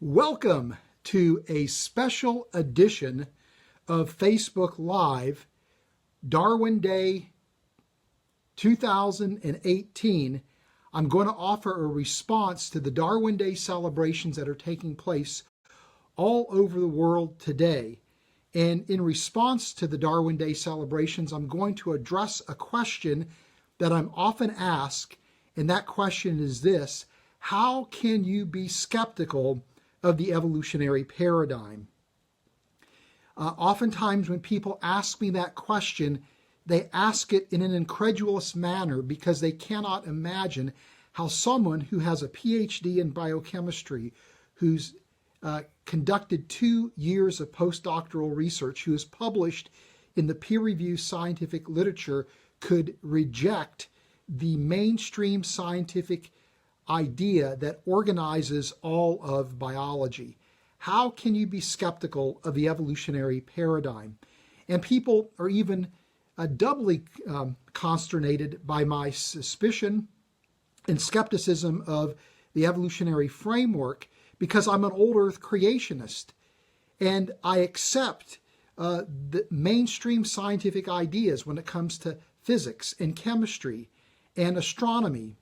Welcome to a special edition of Facebook Live, Darwin Day 2018. I'm going to offer a response to the Darwin Day celebrations that are taking place all over the world today. And in response to the Darwin Day celebrations, I'm going to address a question that I'm often asked, and that question is this: how can you be skeptical of the evolutionary paradigm? Oftentimes when people ask me that question, they ask it in an incredulous manner because they cannot imagine how someone who has a PhD in biochemistry, who's conducted 2 years of postdoctoral research, who is published in the peer-reviewed scientific literature, could reject the mainstream scientific idea that organizes all of biology. How can you be skeptical of the evolutionary paradigm? And people are even doubly consternated by my suspicion and skepticism of the evolutionary framework because I'm an old earth creationist and I accept the mainstream scientific ideas when it comes to physics and chemistry and astronomy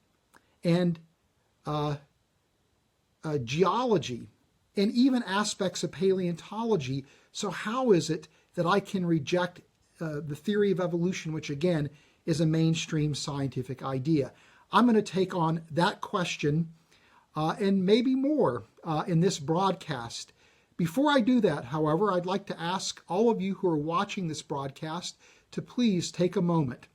and geology, and even aspects of paleontology. So how is it that I can reject the theory of evolution, which again is a mainstream scientific idea? I'm going to take on that question and maybe more in this broadcast. Before I do that, however, I'd like to ask all of you who are watching this broadcast to please take a moment,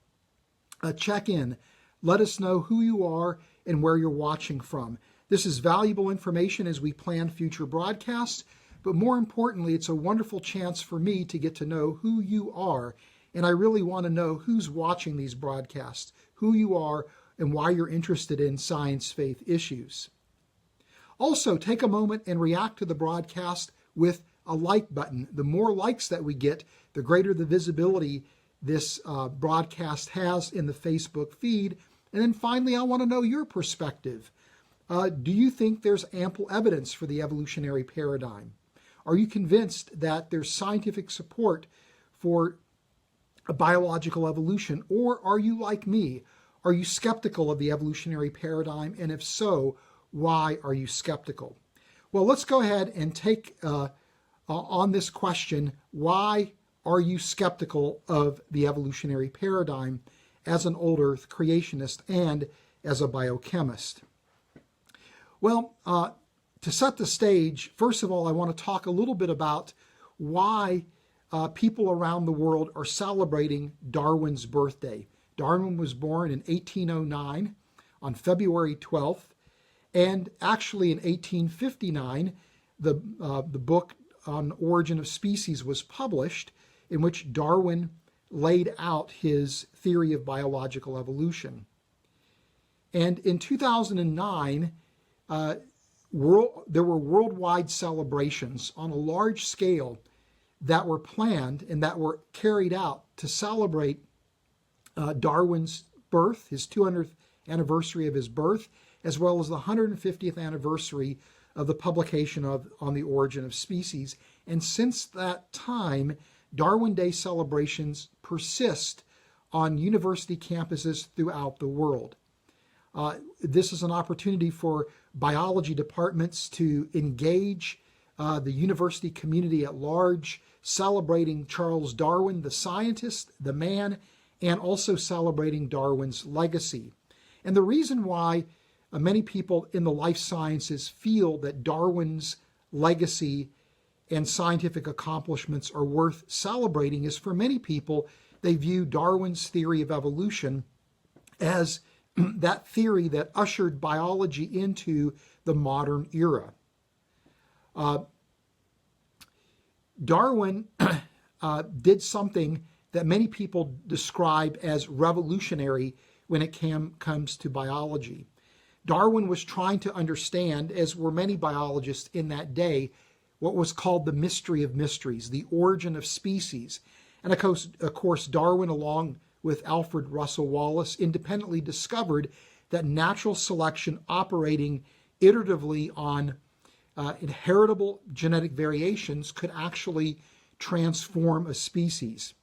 check in, let us know who you are and where you're watching from. This is valuable information as we plan future broadcasts, but more importantly, it's a wonderful chance for me to get to know who you are, and I really want to know who's watching these broadcasts, who you are, and why you're interested in science-faith issues. Also, take a moment and react to the broadcast with a like button. The more likes that we get, the greater the visibility this broadcast has in the Facebook feed. And then finally, I want to know your perspective. Do you think there's ample evidence for the evolutionary paradigm? Are you convinced that there's scientific support for a biological evolution? Or are you like me? Are you skeptical of the evolutionary paradigm? And if so, why are you skeptical? Well, let's go ahead and take on this question: why are you skeptical of the evolutionary paradigm as an old earth creationist and as a biochemist? Well, to set the stage, first of all, I want to talk a little bit about why people around the world are celebrating Darwin's birthday. Darwin was born in 1809 on February 12th, and actually in 1859, the book on Origin of Species was published, in which Darwin laid out his theory of biological evolution. And in 2009, there were worldwide celebrations on a large scale that were planned and that were carried out to celebrate Darwin's birth, his 200th anniversary of his birth, as well as the 150th anniversary of the publication of On the Origin of Species. And since that time, Darwin Day celebrations persist on university campuses throughout the world. This is an opportunity for biology departments to engage the university community at large, celebrating Charles Darwin, the scientist, the man, and also celebrating Darwin's legacy. And the reason why many people in the life sciences feel that Darwin's legacy and scientific accomplishments are worth celebrating is, for many people, they view Darwin's theory of evolution as that theory that ushered biology into the modern era. Darwin did something that many people describe as revolutionary when it comes to biology. Darwin was trying to understand, as were many biologists in that day, what was called the mystery of mysteries, the origin of species. And of course, Darwin, along with Alfred Russel Wallace, independently discovered that natural selection operating iteratively on inheritable genetic variations could actually transform a species.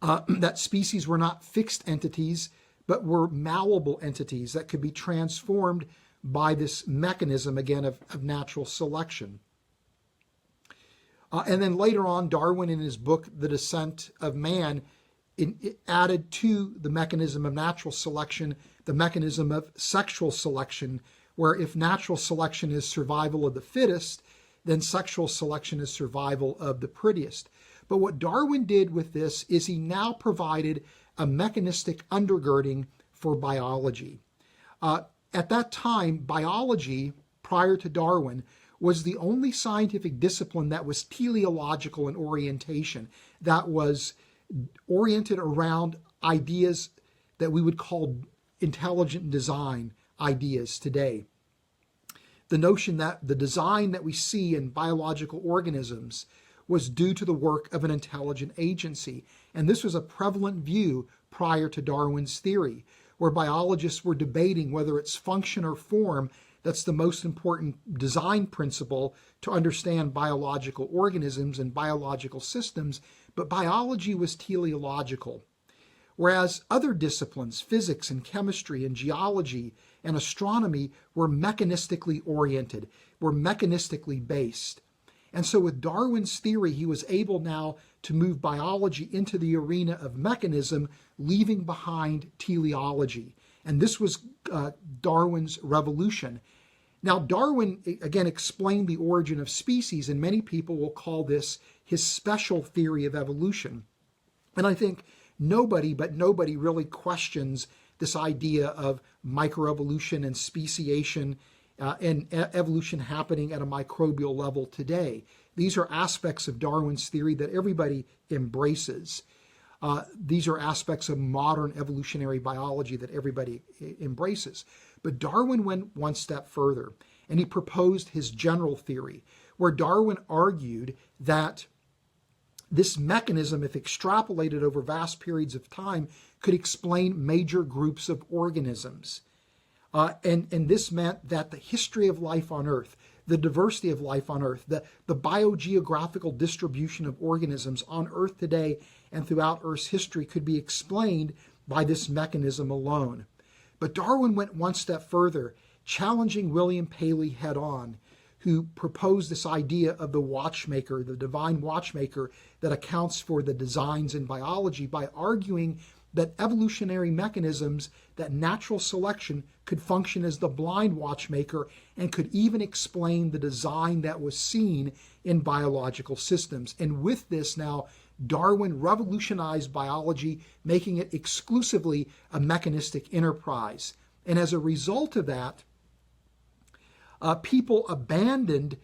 That species were not fixed entities, but were malleable entities that could be transformed by this mechanism, again, of natural selection. And then later on, Darwin, in his book, The Descent of Man, added to the mechanism of natural selection the mechanism of sexual selection, where if natural selection is survival of the fittest, then sexual selection is survival of the prettiest. But what Darwin did with this is he now provided a mechanistic undergirding for biology. At that time, biology, prior to Darwin, was the only scientific discipline that was teleological in orientation, that was oriented around ideas that we would call intelligent design ideas today. The notion that the design that we see in biological organisms was due to the work of an intelligent agency. And this was a prevalent view prior to Darwin's theory, where biologists were debating whether it's function or form that's the most important design principle to understand biological organisms and biological systems, but biology was teleological. Whereas other disciplines, physics and chemistry and geology and astronomy, were mechanistically oriented, were mechanistically based. And so with Darwin's theory, he was able now to move biology into the arena of mechanism, leaving behind teleology. And this was Darwin's revolution. Now, Darwin, again, explained the origin of species, and many people will call this his special theory of evolution. And I think nobody really questions this idea of microevolution and speciation and evolution happening at a microbial level today. These are aspects of Darwin's theory that everybody embraces. These are aspects of modern evolutionary biology that everybody embraces. But Darwin went one step further, and he proposed his general theory, where Darwin argued that this mechanism, if extrapolated over vast periods of time, could explain major groups of organisms. And this meant that the history of life on Earth, the diversity of life on Earth, the biogeographical distribution of organisms on Earth today and throughout Earth's history could be explained by this mechanism alone. But Darwin went one step further, challenging William Paley head on, who proposed this idea of the watchmaker, the divine watchmaker that accounts for the designs in biology, by arguing that evolutionary mechanisms, that natural selection could function as the blind watchmaker and could even explain the design that was seen in biological systems. And with this now, Darwin revolutionized biology, making it exclusively a mechanistic enterprise. And as a result of that, people abandoned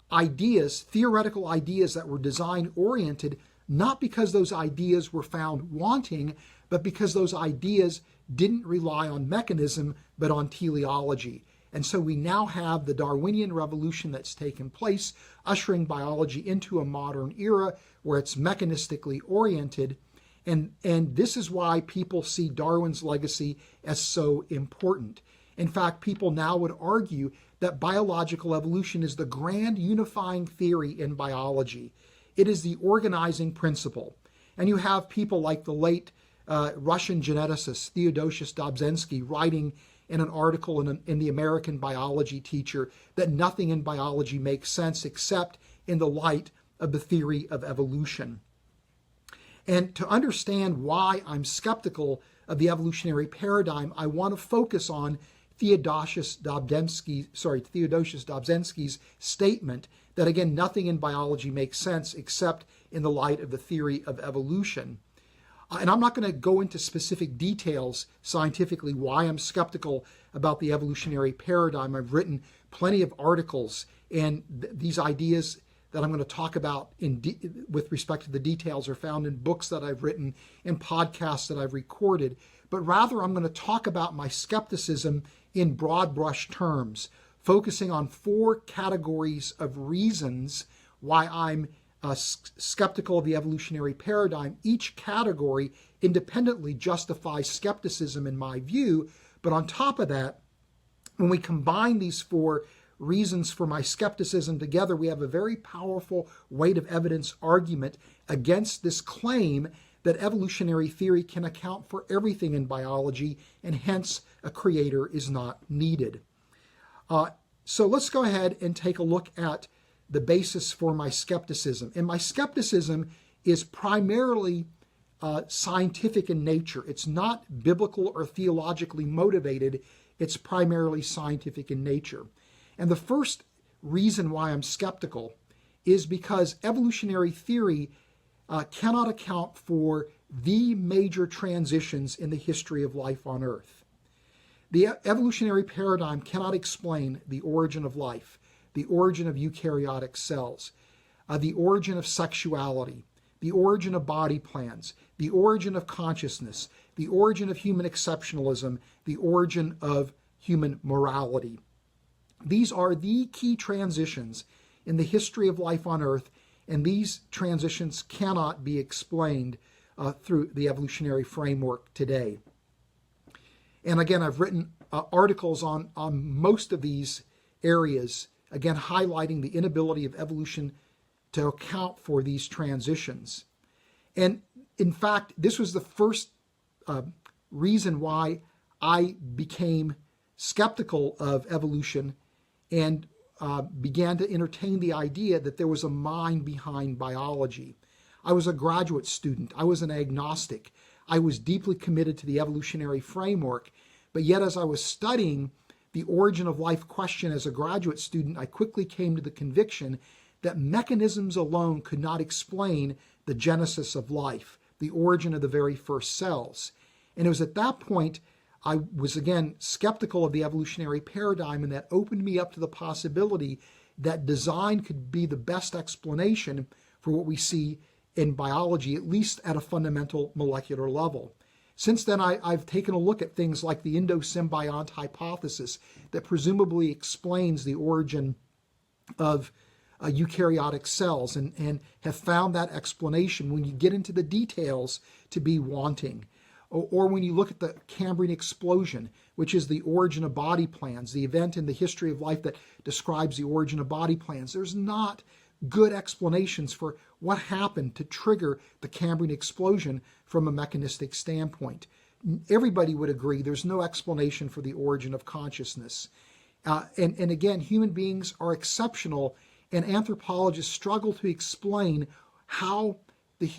ideas, theoretical ideas that were design-oriented, not because those ideas were found wanting, but because those ideas didn't rely on mechanism, but on teleology. And so we now have the Darwinian Revolution that's taken place, ushering biology into a modern era where it's mechanistically oriented. And this is why people see Darwin's legacy as so important. In fact, people now would argue that biological evolution is the grand unifying theory in biology. It is the organizing principle. And you have people like the late Russian geneticist Theodosius Dobzhansky writing in an article in the American Biology Teacher that nothing in biology makes sense except in the light of the theory of evolution. And to understand why I'm skeptical of the evolutionary paradigm, I want to focus on Theodosius Dobzhansky's statement that, again, nothing in biology makes sense except in the light of the theory of evolution. And I'm not going to go into specific details scientifically why I'm skeptical about the evolutionary paradigm. I've written plenty of articles, and these ideas that I'm going to talk about with respect to the details are found in books that I've written and podcasts that I've recorded. But rather, I'm going to talk about my skepticism in broad brush terms, focusing on 4 categories of reasons why I'm skeptical of the evolutionary paradigm. Each category independently justifies skepticism in my view, but on top of that, when we combine these 4 reasons for my skepticism together, we have a very powerful weight of evidence argument against this claim that evolutionary theory can account for everything in biology, and hence a creator is not needed. So let's go ahead and take a look at the basis for my skepticism. And my skepticism is primarily scientific in nature. It's not biblical or theologically motivated. It's primarily scientific in nature. And the first reason why I'm skeptical is because evolutionary theory cannot account for the major transitions in the history of life on Earth. The evolutionary paradigm cannot explain the origin of life, the origin of eukaryotic cells, the origin of sexuality, the origin of body plans, the origin of consciousness, the origin of human exceptionalism, the origin of human morality. These are the key transitions in the history of life on Earth, and these transitions cannot be explained through the evolutionary framework today. And again, I've written articles on most of these areas, again, highlighting the inability of evolution to account for these transitions. And in fact, this was the first reason why I became skeptical of evolution and began to entertain the idea that there was a mind behind biology. I was a graduate student. I was an agnostic. I was deeply committed to the evolutionary framework, but yet as I was studying the origin of life question as a graduate student, I quickly came to the conviction that mechanisms alone could not explain the genesis of life, the origin of the very first cells. And it was at that point I was again skeptical of the evolutionary paradigm, and that opened me up to the possibility that design could be the best explanation for what we see in biology, at least at a fundamental molecular level. Since then, I've taken a look at things like the endosymbiont hypothesis that presumably explains the origin of eukaryotic cells, and have found that explanation, when you get into the details, to be wanting. Or when you look at the Cambrian explosion, which is the origin of body plans, the event in the history of life that describes the origin of body plans, there's not good explanations for what happened to trigger the Cambrian explosion from a mechanistic standpoint. Everybody would agree there's no explanation for the origin of consciousness. And again, human beings are exceptional, and anthropologists struggle to explain how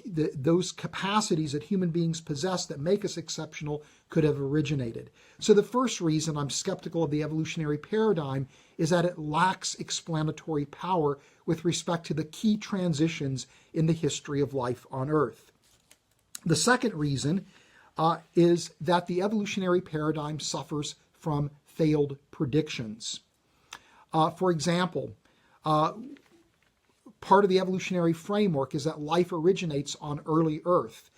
those capacities that human beings possess that make us exceptional could have originated. So the first reason I'm skeptical of the evolutionary paradigm is that it lacks explanatory power with respect to the key transitions in the history of life on Earth. The second reason is that the evolutionary paradigm suffers from failed predictions. For example, part of the evolutionary framework is that life originates on early Earth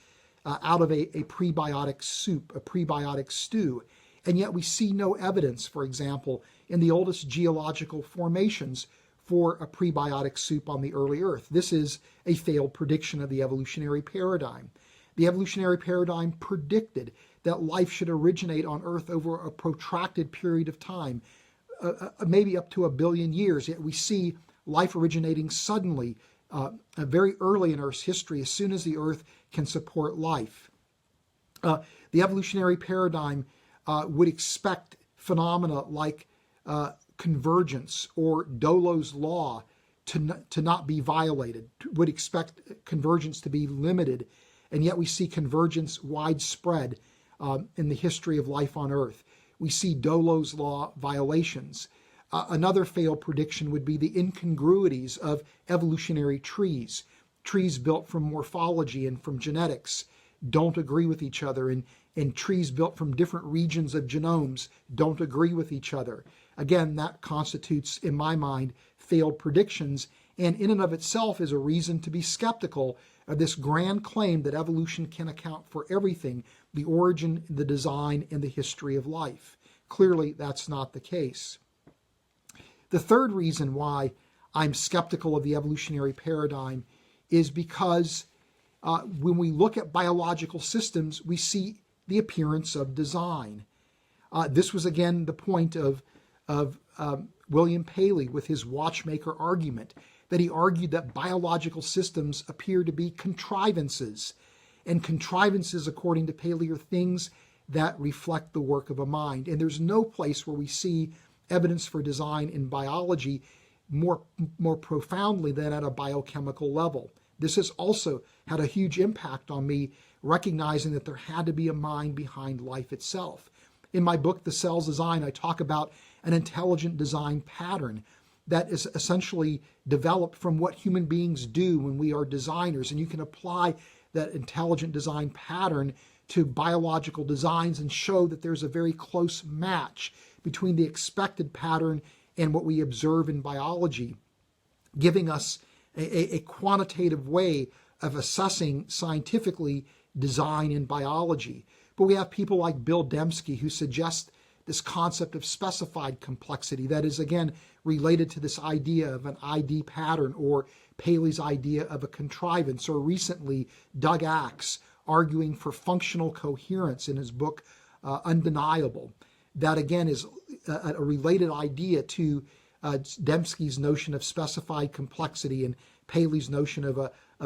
out of a prebiotic soup, a prebiotic stew. And yet we see no evidence, for example, in the oldest geological formations for a prebiotic soup on the early Earth. This is a failed prediction of the evolutionary paradigm. The evolutionary paradigm predicted that life should originate on Earth over a protracted period of time, maybe up to 1 billion years. Yet we see life originating suddenly, very early in Earth's history, as soon as the Earth can support life. The evolutionary paradigm would expect phenomena like convergence or Dollo's law to not be violated, would expect convergence to be limited, and yet we see convergence widespread in the history of life on Earth. We see Dollo's law violations. Another failed prediction would be the incongruities of evolutionary trees. Trees built from morphology and from genetics don't agree with each other, and trees built from different regions of genomes don't agree with each other. Again, that constitutes, in my mind, failed predictions, and in and of itself is a reason to be skeptical of this grand claim that evolution can account for everything, the origin, the design, and the history of life. Clearly, that's not the case. The third reason why I'm skeptical of the evolutionary paradigm is because when we look at biological systems, we see the appearance of design. This was again the point of William Paley with his watchmaker argument, that he argued that biological systems appear to be contrivances. And contrivances, according to Paley, are things that reflect the work of a mind. And there's no place where we see evidence for design in biology more profoundly than at a biochemical level. This has also had a huge impact on me, recognizing that there had to be a mind behind life itself. In my book, The Cell's Design, I talk about an intelligent design pattern that is essentially developed from what human beings do when we are designers. And you can apply that intelligent design pattern to biological designs and show that there's a very close match between the expected pattern and what we observe in biology, giving us a quantitative way of assessing scientifically design in biology. But we have people like Bill Dembski who suggest this concept of specified complexity that is, again, related to this idea of an ID pattern, or Paley's idea of a contrivance, or recently Doug Axe arguing for functional coherence in his book Undeniable. That, again, is a related idea to Dembski's notion of specified complexity and Paley's notion of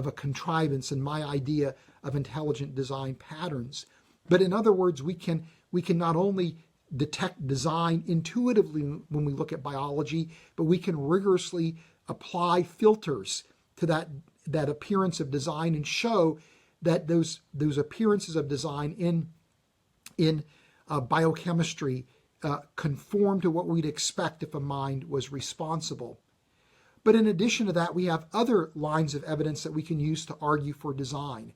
a contrivance and my idea of intelligent design patterns. But in other words, we can not only detect design intuitively when we look at biology, but we can rigorously apply filters to that appearance of design and show that those appearances of design in biochemistry conform to what we'd expect if a mind was responsible. But in addition to that, we have other lines of evidence that we can use to argue for design.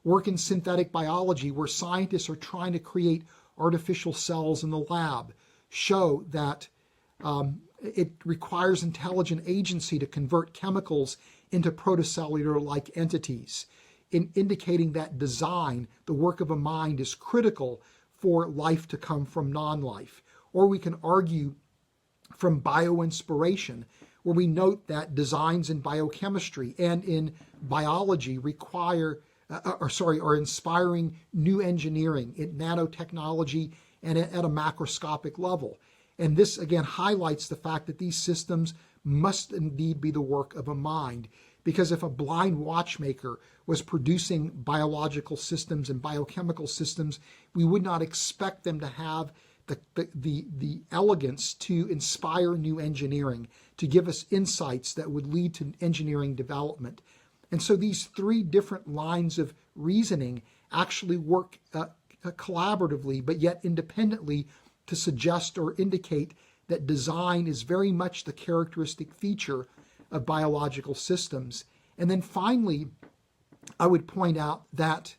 Work in synthetic biology, where scientists are trying to create artificial cells in the lab, show that it requires intelligent agency to convert chemicals into protocellular-like entities, indicating that design, the work of a mind, is critical for life to come from non-life. Or we can argue from bioinspiration, where we note that designs in biochemistry and in biology are inspiring new engineering in nanotechnology and at a macroscopic level. And this, again, highlights the fact that these systems must indeed be the work of a mind, because if a blind watchmaker was producing biological systems and biochemical systems, we would not expect them to have the elegance to inspire new engineering, to give us insights that would lead to engineering development. And so these three different lines of reasoning actually work collaboratively, but yet independently, to suggest or indicate that design is very much the characteristic feature of biological systems. And then finally, I would point out that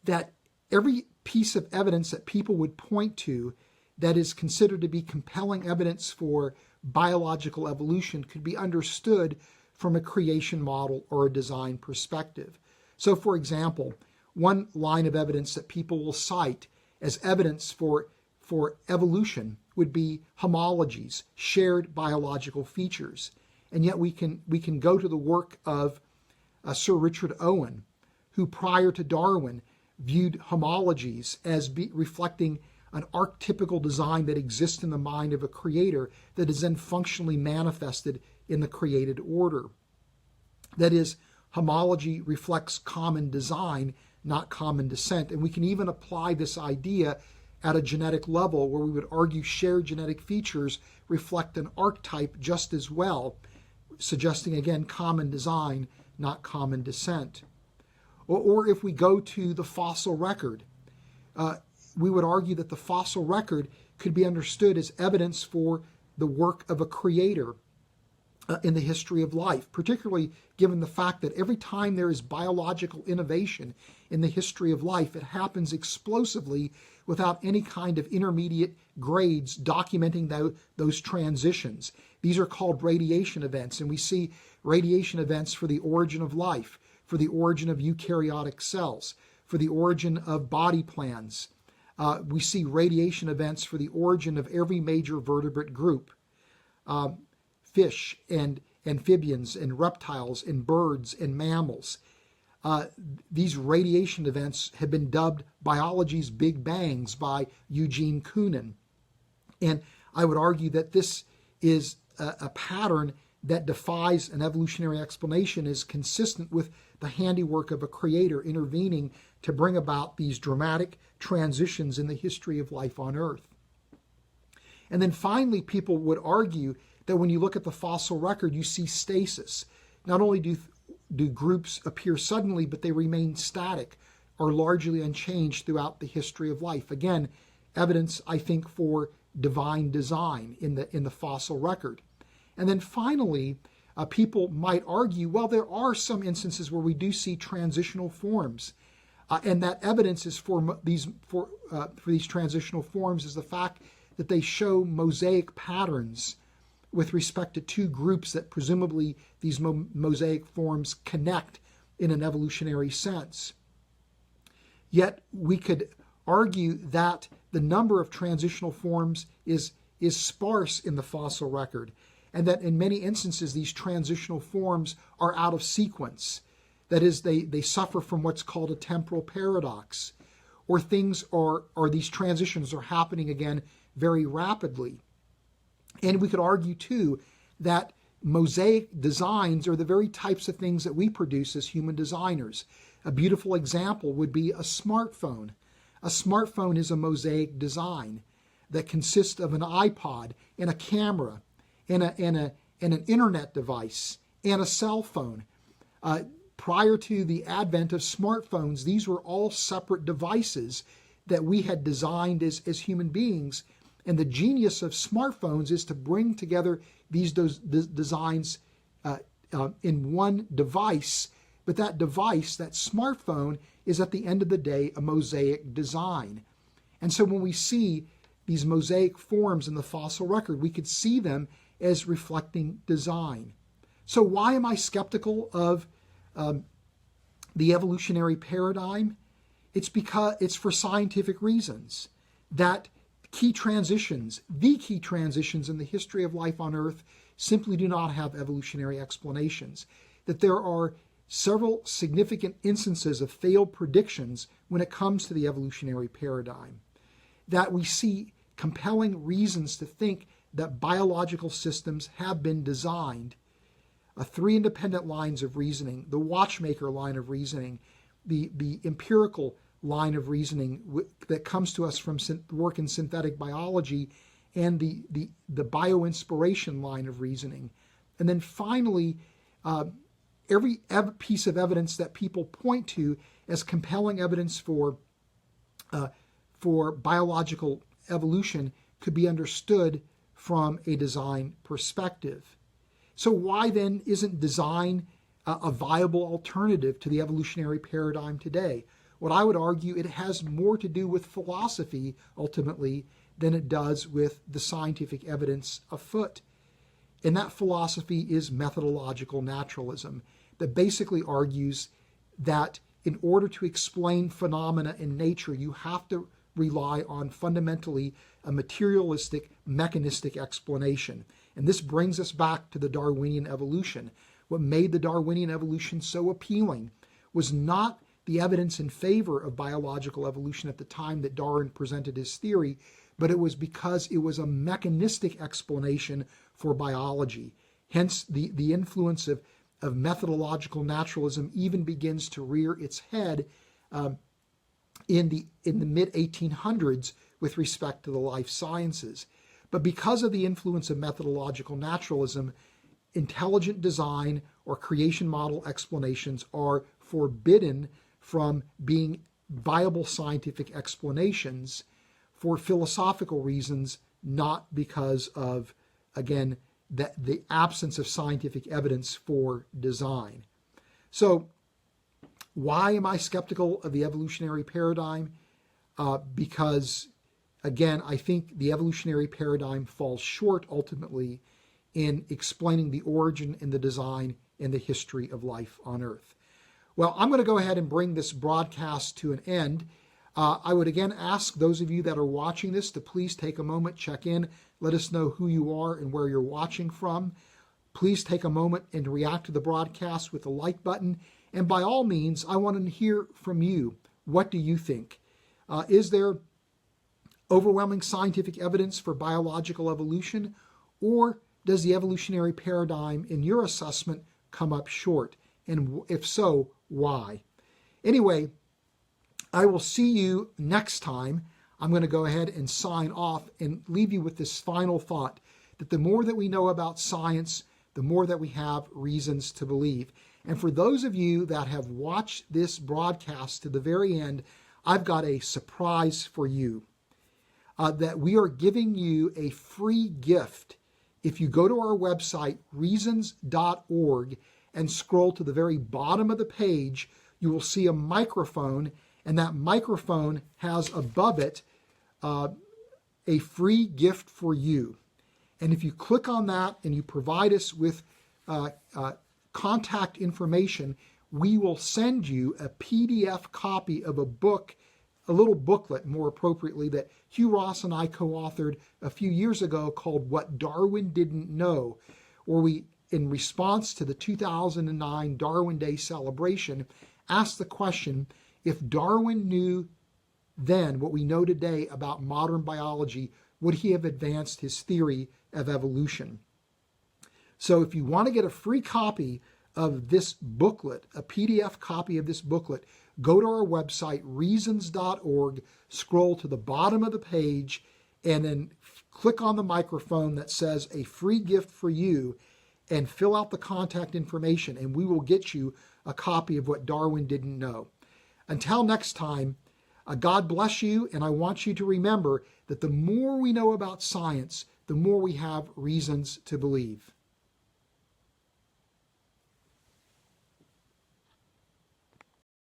that every piece of evidence that people would point to that is considered to be compelling evidence for biological evolution could be understood from a creation model or a design perspective. So, for example, one line of evidence that people will cite as evidence for evolution would be homologies, shared biological features. And yet we can go to the work of Sir Richard Owen, who prior to Darwin viewed homologies as reflecting an archetypical design that exists in the mind of a creator that is then functionally manifested in the created order. That is, homology reflects common design, not common descent. And we can even apply this idea at a genetic level, where we would argue shared genetic features reflect an archetype just as well, suggesting, again, common design, not common descent. Or if we go to the fossil record, we would argue that the fossil record could be understood as evidence for the work of a creator in the history of life, particularly given the fact that every time there is biological innovation in the history of life, it happens explosively without any kind of intermediate grades documenting those transitions. These are called radiation events, and we see radiation events for the origin of life, for the origin of eukaryotic cells, for the origin of body plans. We see radiation events for the origin of every major vertebrate group, fish and amphibians and reptiles and birds and mammals. These radiation events have been dubbed biology's Big Bangs by Eugene Koonin. And I would argue that this is a pattern that defies an evolutionary explanation, is consistent with the handiwork of a creator intervening to bring about these dramatic transitions in the history of life on Earth. And then finally, people would argue that when you look at the fossil record, you see stasis. Not only do groups appear suddenly, but they remain static or largely unchanged throughout the history of life. Again, evidence, I think, for divine design in the fossil record. And then finally, people might argue, well, there are some instances where we do see transitional forms, and that evidence is for these transitional forms is the fact that they show mosaic patterns with respect to two groups that presumably these mosaic forms connect in an evolutionary sense. Yet we could argue that the number of transitional forms is sparse in the fossil record, and that in many instances these transitional forms are out of sequence. That is, they suffer from what's called a temporal paradox, or these transitions are happening again very rapidly. And we could argue too that mosaic designs are the very types of things that we produce as human designers. A beautiful example would be a smartphone. A smartphone is a mosaic design that consists of an iPod and a camera and an internet device and a cell phone. Prior to the advent of smartphones, these were all separate devices that we had designed as human beings. And the genius of smartphones is to bring together these designs in one device. But that device, that smartphone, is at the end of the day a mosaic design. And so when we see these mosaic forms in the fossil record, we could see them as reflecting design. So why am I skeptical of the evolutionary paradigm? It's because it's for scientific reasons. That the key transitions in the history of life on Earth simply do not have evolutionary explanations. That there are several significant instances of failed predictions when it comes to the evolutionary paradigm. That we see compelling reasons to think that biological systems have been designed. Three independent lines of reasoning: the watchmaker line of reasoning, the empirical line of reasoning that comes to us from work in synthetic biology, and the bioinspiration line of reasoning. And then finally, every piece of evidence that people point to as compelling evidence for biological evolution could be understood from a design perspective. So why then isn't design a viable alternative to the evolutionary paradigm today? What I would argue, it has more to do with philosophy ultimately than it does with the scientific evidence afoot. And that philosophy is methodological naturalism, that basically argues that in order to explain phenomena in nature, you have to rely on fundamentally a materialistic, mechanistic explanation. And this brings us back to the Darwinian evolution. What made the Darwinian evolution so appealing was not the evidence in favor of biological evolution at the time that Darwin presented his theory, but it was because it was a mechanistic explanation for biology. Hence, the influence of methodological naturalism even begins to rear its head in the mid-1800s with respect to the life sciences. But because of the influence of methodological naturalism, intelligent design or creation model explanations are forbidden from being viable scientific explanations for philosophical reasons, not because of, again, the absence of scientific evidence for design. So why am I skeptical of the evolutionary paradigm? Because, again, I think the evolutionary paradigm falls short ultimately in explaining the origin and the design and the history of life on Earth. Well, I'm going to go ahead and bring this broadcast to an end. I would again ask those of you that are watching this to please take a moment, check in, let us know who you are and where you're watching from. Please take a moment and react to the broadcast with the like button. And by all means, I want to hear from you. What do you think? Is there overwhelming scientific evidence for biological evolution, or does the evolutionary paradigm in your assessment come up short? And if so, why? Anyway, I will see you next time. I'm going to go ahead and sign off and leave you with this final thought, that the more that we know about science, the more that we have reasons to believe. And for those of you that have watched this broadcast to the very end, I've got a surprise for you. That we are giving you a free gift. If you go to our website, reasons.org, and scroll to the very bottom of the page, you will see a microphone, and that microphone has above it a free gift for you. And if you click on that and you provide us with contact information, we will send you a PDF copy of a book, a little booklet more appropriately, that Hugh Ross and I co-authored a few years ago called What Darwin Didn't Know, where we, in response to the 2009 Darwin Day celebration, asked the question, if Darwin knew then what we know today about modern biology, would he have advanced his theory of evolution? So if you want to get a free copy of this booklet, a PDF copy of this booklet, go to our website, reasons.org, scroll to the bottom of the page, and then click on the microphone that says a free gift for you, and fill out the contact information, and we will get you a copy of What Darwin Didn't Know. Until next time, God bless you, and I want you to remember that the more we know about science, the more we have reasons to believe.